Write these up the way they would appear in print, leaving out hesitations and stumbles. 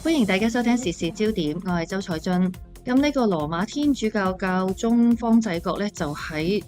歡迎大家收聽時事焦點，我係周彩俊。咁呢個羅馬天主教教宗方濟各咧，就喺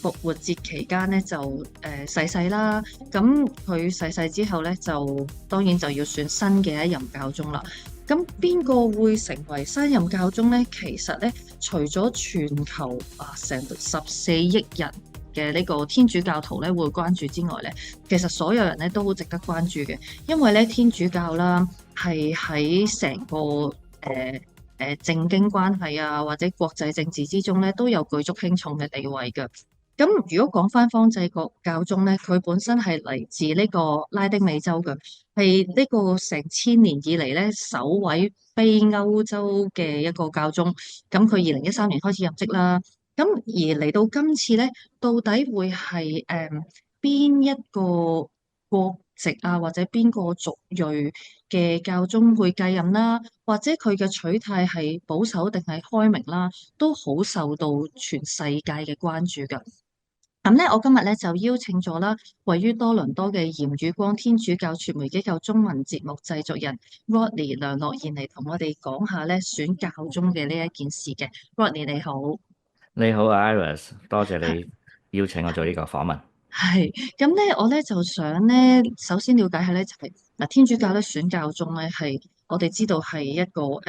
復活節期間咧就逝世啦。咁佢逝世之後咧，就當然就要選新嘅一任教宗啦。咁邊個會成為新任教宗咧？其實咧，除咗全球成14億人嘅呢個天主教徒咧會關注之外咧，其實所有人咧都好值得關注嘅，因為咧天主教啦係喺成個政經關係啊或者國際政治之中咧都有舉足輕重嘅地位嘅。咁如果講翻方濟各教宗咧，佢本身係嚟自呢個拉丁美洲嘅，係呢個成千年以嚟咧首位非歐洲嘅一個教宗。咁佢2013年開始任職啦。咁而嚟到今次咧，到底會係邊一個國籍啊，或者邊個族裔嘅教宗會繼任啦，或者佢嘅取態係保守定係開明啦，都好受到全世界嘅關注㗎。咁咧，我今日咧就邀請咗啦，位於多倫多嘅鹽與光天主教傳媒機構中文節目製作人 Rodney 梁樂賢嚟同我哋講下咧選教宗嘅呢一件事嘅。Rodney 你好。你好，Iris，多謝你邀請我做呢個訪問。係，咁咧，我咧就想咧，首先了解下咧，就係嗱，天主教咧選教宗咧，係我哋知道係一個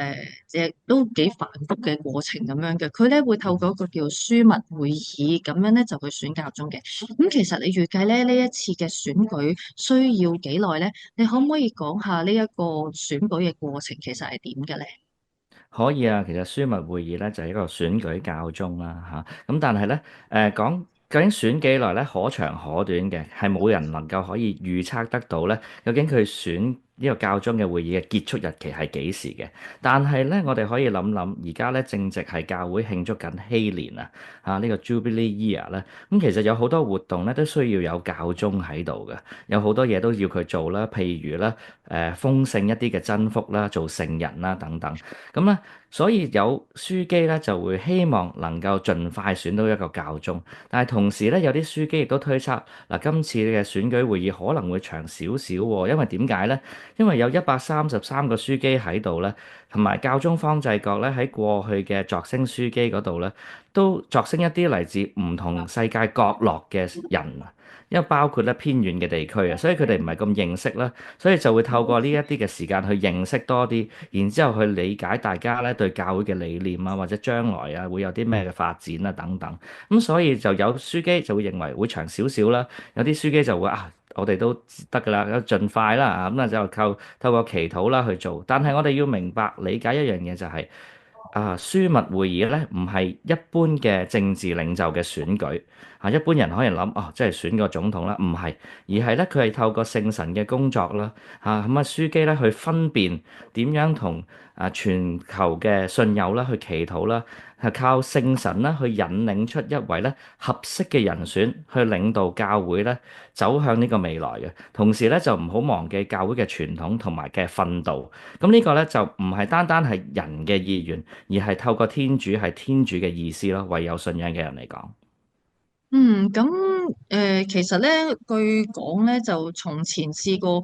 亦都幾繁複嘅過程咁樣嘅。佢咧會透過一個叫樞密會議咁樣咧，就去選教宗嘅。咁其實你預計咧呢一次嘅選舉需要幾耐咧？你可唔可以講下呢一個選舉嘅過程其實係點嘅咧？可以啊，其實樞密會議咧就係一個選舉教宗啦，嚇。咁但係咧，講究竟選幾耐咧，可長可短嘅，係冇人能夠可以預測得到咧。究竟佢選呢個教宗嘅會議嘅結束日期係幾時嘅？但係咧，我哋可以諗諗，而家咧正值係教會慶祝緊禧年啊，呢個 Jubilee Year 咧，咁其實有好多活動咧都需要有教宗喺度嘅，有好多嘢都要佢做啦，譬如咧封聖一啲嘅真福啦，做聖人啦等等。咁咧，所以有樞機咧就會希望能夠盡快選到一個教宗，但係同時咧有啲樞機亦都推測嗱，今次嘅選舉會議可能會長少少喎，因為點解咧？因為有133個樞機喺度咧，同埋教宗方濟各咧喺過去嘅擢升樞機嗰度咧，都擢升一啲嚟自唔同世界角落嘅人啊。因為包括咧偏遠嘅地區啊，所以佢哋唔係咁認識啦，所以就會透過呢一啲嘅時間去認識多啲，然之後去理解大家咧對教會嘅理念啊，或者將來啊會有啲咩嘅發展啊等等。咁所以就有書記就會認為會長少少啦，有啲書記就會我哋都得㗎啦，盡快啦，咁啊就透過祈禱啦去做。但係我哋要明白理解一樣嘢就係樞密會議咧唔係一般嘅政治領袖嘅選舉。一般人可能諗即係選個總統啦，唔係，而係咧佢係透過聖神嘅工作啦，咁樞機咧去分辨點樣同全球嘅信友啦去祈禱啦，係靠聖神啦去引領出一位咧合適嘅人選去領導教會咧走向呢個未來嘅。同時咧就唔好忘記教會嘅傳統同埋嘅訓導。咁呢個咧就唔係單單係人嘅意願，而係透過天主係天主嘅意思咯。為有信仰嘅人嚟講。咁其實咧，據講咧，就從前試過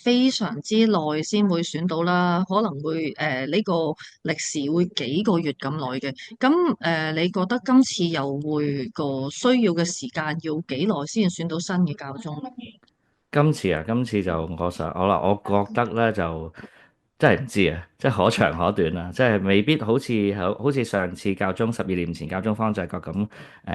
非常之耐先會選到啦，可能會呢個歷時會幾個月咁耐嘅。咁你覺得今次又會個需要嘅時間要幾耐先選到新嘅教宗咧？今次就我覺得咧就真係唔知啊，即係可長可短啊，即係未必好似上次教宗12年前教宗方濟各咁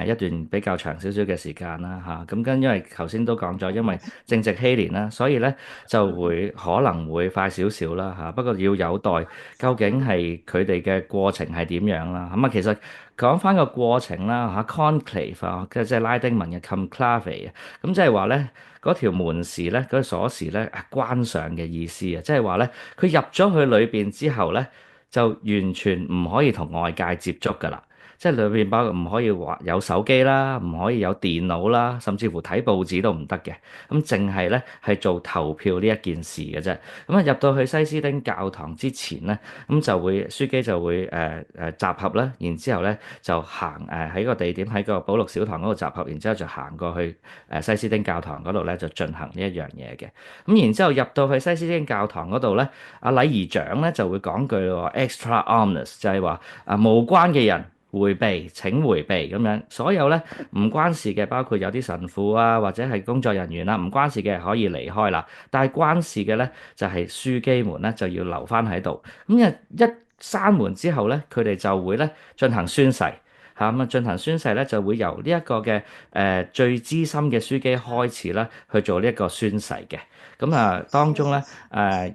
一段比較長少少嘅時間啦嚇。因為頭先都講咗，因為正值禧年啦，所以咧就可能會快少少啦嚇。不過要有待究竟係佢哋嘅過程係點樣啦。咁其實講翻個過程啦嚇，conclave 即係拉丁文嘅 conclave 啊，咁即係話咧。嗰條門匙咧，嗰個鎖匙咧，關上嘅意思啊，即係話咧，佢入咗去裏邊之後咧，就完全唔可以同外界接觸噶啦。即係裏邊包括唔可以話有手機啦，唔可以有電腦啦，甚至乎睇報紙都唔得嘅。咁淨係咧係做投票呢一件事嘅啫。咁啊入到去西斯丁教堂之前咧，咁就會書記就會集合啦，然之後咧就行喺個地點喺個保祿小堂嗰度集合，然之後就行過去西斯丁教堂嗰度咧就進行呢一樣嘢嘅。咁然之後入到去西斯丁教堂嗰度咧，阿禮儀長咧就會講句話 extra omnes，就係話無關嘅人迴避，請迴避咁樣。所有咧唔關事嘅，包括有啲神父啊或者係工作人員啦，唔關事嘅可以離開啦。但係關事嘅咧就係書記們咧就要留翻喺度。咁一閂門之後咧，佢哋就會咧進行宣誓。嚇咁啊！進行宣誓咧，就會由呢一個嘅最資深嘅書記開始啦，去做呢一個宣誓嘅。咁啊，當中咧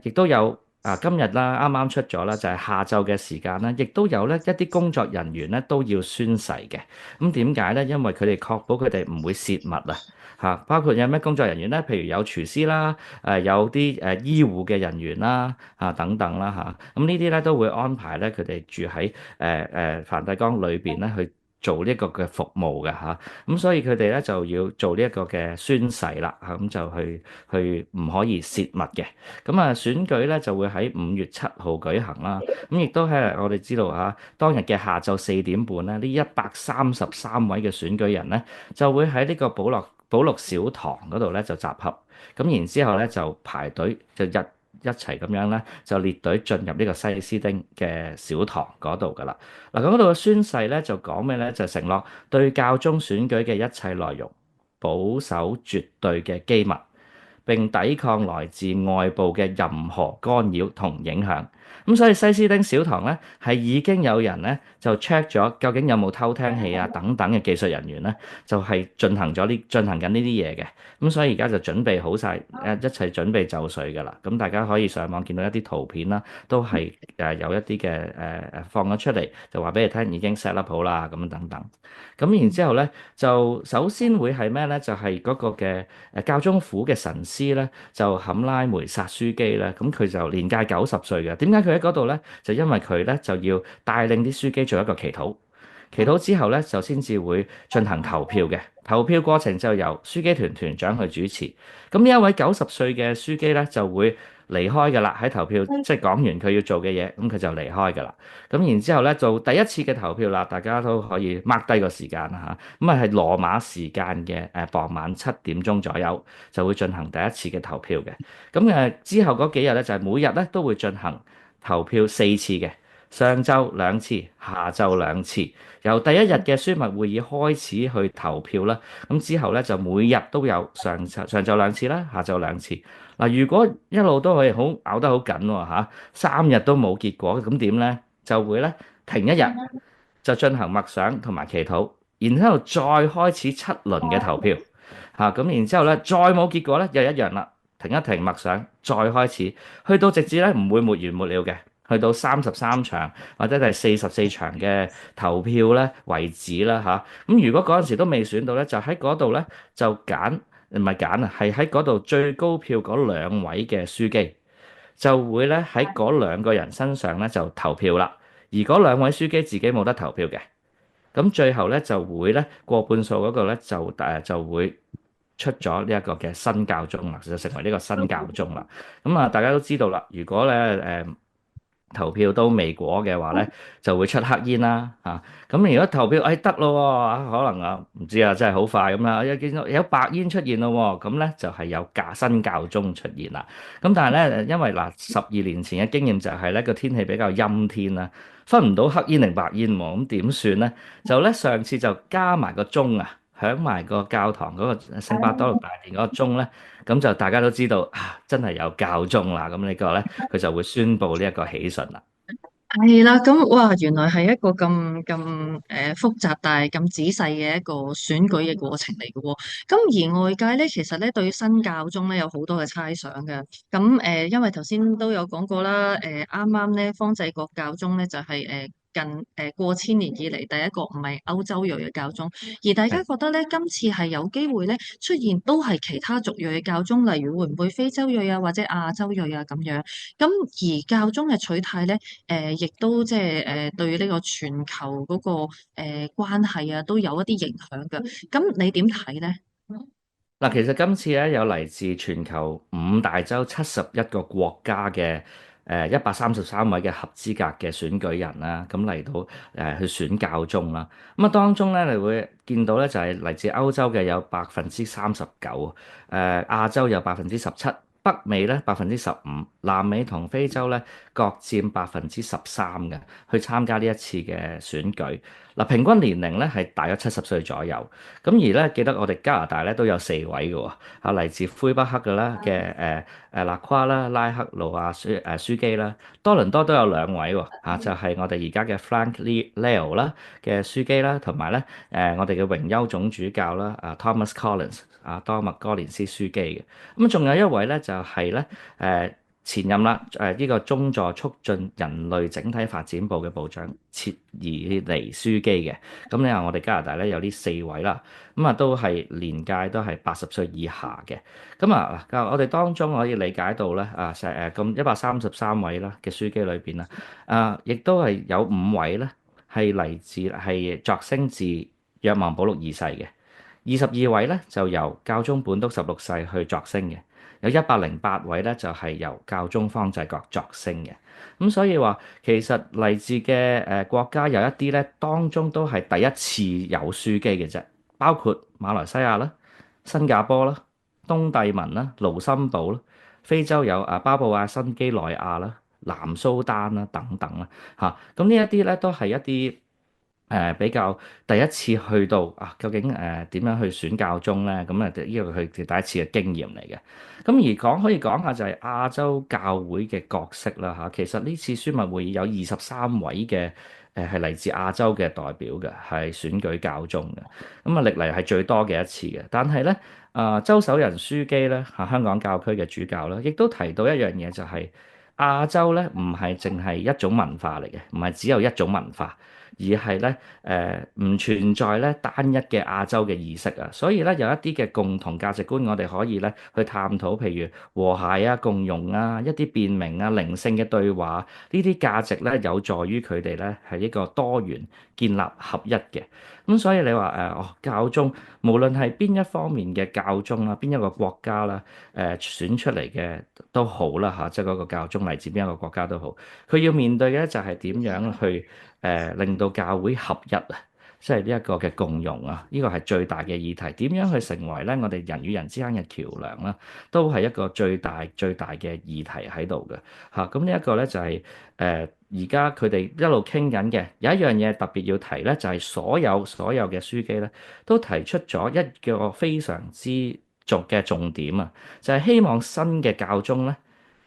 亦都有今日啦，啱啱出咗啦，就係下晝嘅時間啦，亦都有咧一啲工作人員咧都要宣誓嘅。咁點解咧？因為佢哋確保佢哋唔會泄密啊！嚇，包括有咩工作人員咧？譬如有廚師啦，有啲醫護嘅人員啦，等等啦嚇。咁呢啲咧都會安排咧佢哋住喺梵蒂岡裏邊咧去做呢一個嘅服務嘅嚇。咁所以佢哋咧就要做呢一個嘅宣誓啦嚇，咁就去唔可以泄密嘅。咁啊選舉咧就會喺5月7號舉行啦。咁亦都係我哋知道嚇，當日嘅下晝4點半咧，呢133位嘅選舉人咧就會喺呢個保祿小堂嗰度咧就集合。咁然之後咧就排隊就一齊咁樣咧就列隊進入呢個西斯丁嘅小堂嗰度噶啦。嗱，咁嗰度嘅宣誓咧就講咩咧？就承諾對教宗選舉嘅一切內容保守絕對嘅機密，並抵抗來自外部嘅任何干擾同影響。咁所以西斯丁小堂咧係已經有人咧就 check 咗究竟有冇偷聽器啊等等嘅技術人員咧就係進行緊呢啲嘢嘅。咁所以而家就準備好晒一切準備就緒㗎啦。咁大家可以上網見到一啲圖片啦，都係有一啲嘅放咗出嚟，就話俾你聽已經 set up 好啦咁樣等等。咁然之後咧就首先會係咩咧？就係嗰個嘅教宗府嘅神師咧就坎拉梅薩書記咧，咁佢就年屆90歲嘅。點解佢喺嗰度咧？就因為佢咧就要帶領啲書記做一個祈禱，祈禱之後咧就先至會進行投票嘅。投票過程就由書記團團長去主持。咁呢一位90歲嘅書記咧就會離開㗎啦，喺投票即係講完佢要做嘅嘢，咁佢就離開㗎啦。咁然之後咧做第一次嘅投票啦，大家都可以 mark 低個時間啦嚇。咁係羅馬時間嘅傍晚7點鐘左右就會進行第一次嘅投票嘅。咁之後嗰幾日咧就係每日咧都會進行投票4次嘅，上晝2次，下晝2次。由第一日嘅樞密會議開始去投票啦，咁之後咧就每日都有上晝2次啦，下晝2次。嗱，如果一路都係好咬得好緊喎嚇，3日都冇結果，咁點咧？就會咧停一日，就進行默想同埋祈禱，然之後再開始7輪嘅投票嚇，咁然之後咧再冇結果咧又一樣啦，停一停默想，再開始，去到直至咧唔會沒完沒了嘅。去到33場或者係44場嘅投票咧為止啦嚇。咁如果嗰陣時都未選到咧，就喺嗰度咧就揀唔係揀啊，係喺嗰度最高票嗰2位嘅書記就會咧喺嗰2個人身上咧就投票啦。而嗰2位書記自己冇得投票嘅，咁最後咧就會咧過半數嗰個咧就會出咗呢一個嘅新教宗啦，就成為呢個新教宗啦。咁大家都知道啦，如果咧投票都未果嘅話咧，就會出黑煙啦嚇。咁如果投票得咯喎，可能唔知真係好快咁啦。一見到有白煙出現咯喎，咁咧就係有新教宗出現啦。咁但係咧，因為12年前嘅經驗就係咧個天氣比較陰天啦，分唔到黑煙定白煙喎，咁點算咧？就咧上次就加埋個鐘啊，響埋個教堂嗰個聖伯多祿大殿嗰個鐘咧。咁就大家都知道真係有教宗啦。咁呢個咧，佢就會宣布呢一個喜訊啦。係啦，咁哇，原來係一個複雜但係咁仔細嘅一個選舉嘅過程嚟嘅喎。咁而外界咧，其實咧對於新教宗咧有好多嘅猜想嘅。咁因為頭先都有講過啦，啱啱咧方濟各教宗咧就係過千年以嚟第一個唔係歐洲裔嘅教宗，而大家係。覺得咧今次係有機會咧出現都係其他族裔嘅教宗，例如會唔會非洲裔啊或者亞洲裔啊咁樣？咁而教宗嘅取態咧，亦都即係對呢個全球嗰個關係啊都有一啲影響嘅。咁你點睇咧？嗱，其實今次咧有嚟自全球五大洲71個國家嘅133位嘅合資格嘅選舉人啦，咁嚟到去選教宗啦。咁啊當中咧，你會見到咧就係嚟自歐洲嘅有39%，亞洲有17%，北美咧15%，南美同非洲咧各佔13%嘅，去參加呢一次嘅選舉。嗱，平均年齡咧係大約70歲左右。咁而咧，記得我哋加拿大咧都有4位嘅喎，嚟自魁北克嘅啦嘅勒夸啦、拉克魯亞樞機啦，多倫多都有2位喎，就係我哋而家嘅 Frank Leo 啦嘅樞機啦，同埋咧我哋嘅榮休總主教啦Thomas Collins 多麥哥連斯樞機嘅。咁仲有一位咧就係咧前任啦呢個宗座促進人類整體發展部嘅部長切爾尼樞機嘅。咁你話我哋加拿大咧有呢4位啦。咁啊，都係年屆都係80歲以下嘅。咁啊，我哋當中可以理解到咧，咁133位啦嘅樞機裏邊啦，亦都係有5位咧係嚟自係擢升自若望保祿二世嘅。22位咧就由教宗本篤16世去擢升嘅，有108位咧就係由教宗方濟各擢升嘅。咁所以話其實嚟自嘅國家有一啲咧，當中都係第一次有樞機嘅啫。包括馬來西亞啦、新加坡啦、東帝汶啦、盧森堡啦，非洲有巴布亞新幾內亞啦、南蘇丹啦等等啦嚇。咁呢一啲咧都係一啲比較第一次去到究竟點樣去選教宗咧？咁呢個佢第一次嘅經驗嚟嘅。咁而可以講下就係亞洲教會嘅角色啦嚇。其實呢次樞密會議有23位嘅係嚟自亞洲嘅代表嘅，係選舉教宗嘅。咁歷嚟係最多嘅一次嘅。但係咧周守仁樞機咧香港教區嘅主教啦，亦都提到一樣嘢就係亞洲咧唔係淨係一種文化嚟嘅，唔係只有一種文化。而係咧唔存在咧單一嘅亞洲嘅意識啊，所以咧有一啲嘅共同價值觀，我哋可以咧去探討，譬如和諧啊、共融啊、一啲辨明啊、靈性嘅對話，呢啲價值咧有助於佢哋咧係一個多元建立合一嘅。咁所以你話教宗無論係邊一方面嘅教宗啦，邊一個國家啦，選出嚟嘅都好啦嚇，即係嗰個教宗嚟自邊一個國家都好，佢要面對嘅就係點樣去令到教會合一啊，即係呢一個嘅共融啊，呢個係最大嘅議題。點樣去成為咧我哋人與人之間嘅橋梁啦，都係一個最大嘅議題喺度嘅嚇。咁呢一個咧就係而家佢哋一路傾緊嘅有一樣嘢特別要提咧，就係所有嘅樞機咧都提出咗一個非常之重點啊，就係希望新嘅教宗咧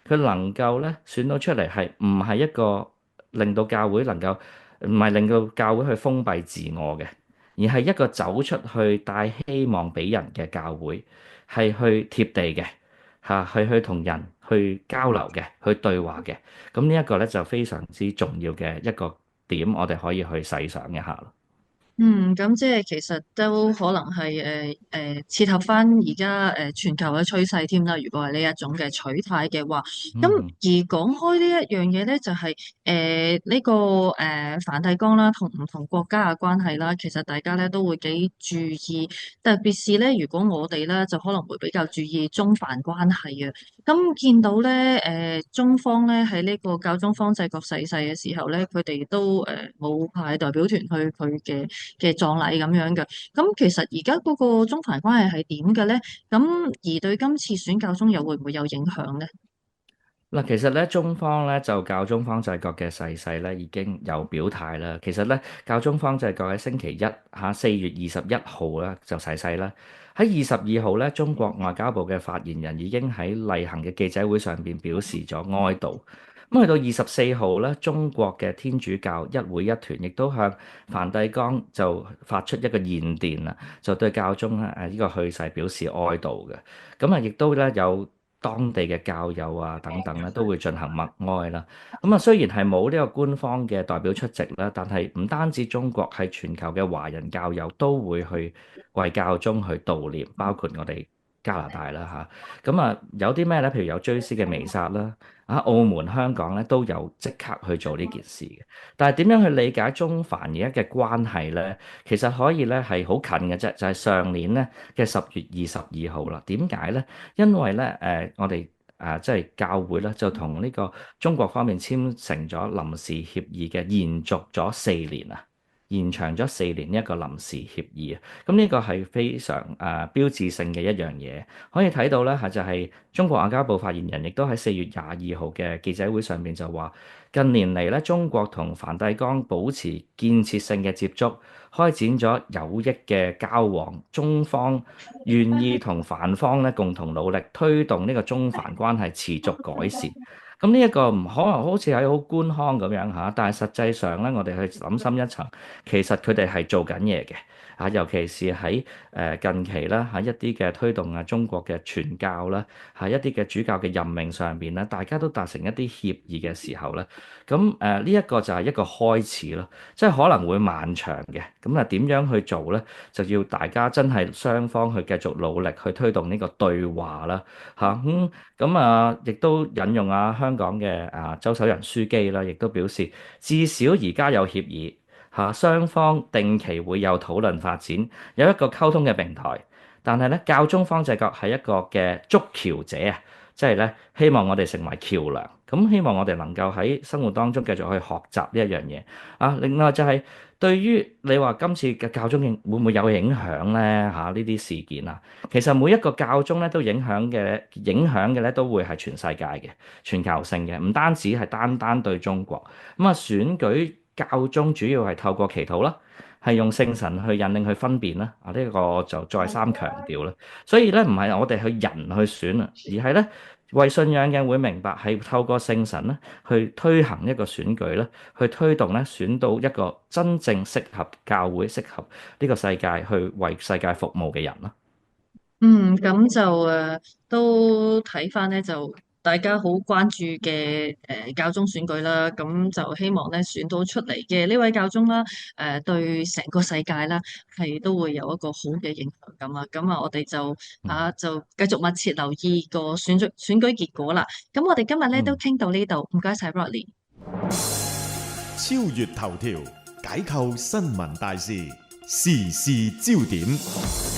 佢能夠咧選到出嚟係唔係一個令到教會能夠唔係令到教會去封閉自我嘅，而係一個走出去帶希望俾人嘅教會，係去貼地嘅嚇，去同人去交流嘅，去對話嘅。咁呢一個咧就非常之重要嘅一個點，我哋可以去細想一下咯。咁即係其實都可能係切合翻而家全球嘅趨勢添啦。如果係呢一種嘅取態嘅話，咁嗯。而講開呢一樣嘢咧，就係呢個梵蒂岡啦，同唔同國家嘅關係啦，其實大家咧都會幾注意，特別是咧，如果我哋咧就可能會比較注意中梵關係啊。咁見到咧中方咧喺呢個教宗方濟各逝世嘅時候咧，佢哋都冇派代表團去佢嘅葬禮咁樣嘅。咁其實而家嗰個中梵關係係點嘅咧？咁而對今次選教宗又會唔會有影響咧？嗱，其實咧，中方咧就教宗方濟各嘅逝世咧已經有表態啦。其實咧，教宗方濟各喺星期一4月21號咧就逝世啦。喺22號咧，中國外交部嘅發言人已經喺例行嘅記者會上邊表示咗哀悼。咁去到24號咧，中國嘅天主教一會一團亦都向梵蒂岡就發出一個唁電啦，就對教宗呢個去世表示哀悼嘅。咁亦都咧有當地嘅教友啊等等咧，都會進行默哀啦。咁啊，雖然係冇呢個官方嘅代表出席啦，但係唔單止中國，係全球嘅華人教友都會去為教宗去悼念，包括我哋加拿大啦嚇。咁啊，有啲咩咧？譬如有追思嘅彌撒啦，啊，澳門、香港咧都有即刻去做呢件事嘅。但係點樣去理解中梵而家嘅關係咧？其實可以咧係好近嘅啫，就係上年咧嘅10月22號啦。點解咧？因為咧我哋即係教會咧就同呢個中國方面簽成咗臨時協議嘅，延續咗4年啊，延長咗4年呢一個臨時協議啊。咁呢個係非常標誌性嘅一樣嘢，可以睇到咧就係中國外交部發言人亦都喺4月22號嘅記者會上面就話，近年嚟咧中國同梵蒂岡保持建設性嘅接觸，開展咗有益嘅交往，中方願意同梵方咧共同努力，推動呢個中梵關係持續改善。咁呢一個唔可能好似係好官腔咁樣嚇，但係實際上咧，我哋去諗深一層，其實佢哋係做緊嘢嘅嚇，尤其是喺近期啦嚇一啲嘅推動中國嘅傳教啦嚇一啲嘅主教嘅任命上邊咧，大家都達成一啲協議嘅時候咧，咁呢一個就係一個開始咯，即係可能會漫長嘅。咁點樣去做咧？就要大家真係雙方去繼續努力去推動呢個對話啦嚇。咁亦都引用香港嘅周守仁書記啦，亦都表示至少而家有協議嚇，雙方定期會有討論發展，有一個溝通嘅平台。但係咧，教宗方濟各係一個嘅築橋者啊，即係咧希望我哋成為橋梁。咁希望我哋能夠喺生活當中繼續去學習呢一樣嘢啊。另外就係對於你話今次嘅教宗會唔會有影響咧嚇呢啲事件啊？其實每一個教宗咧都影響嘅咧都會係全世界嘅全球性嘅，唔單止係單單對中國。咁選舉教宗主要係透過祈禱啦，係用聖神去引領去分辨啦。呢個就再三強調啦。所以咧唔係我哋去人去選啊，而係咧為信仰嘅會明白係透過聖神咧去推行一個選舉咧，去推動咧選到一個真正適合教會、適合呢個世界去為世界服務嘅人啦。咁就都睇翻咧，就大家好關注嘅教宗選舉啦。咁就希望咧選到出嚟嘅呢位教宗啦，對成個世界啦係都會有一個好嘅影響咁啊。咁啊，我哋就繼續密切留意個選舉結果啦。咁我哋今日咧都傾到呢度，唔該晒 Rodney。超越頭條，解構新聞大事，時事焦點。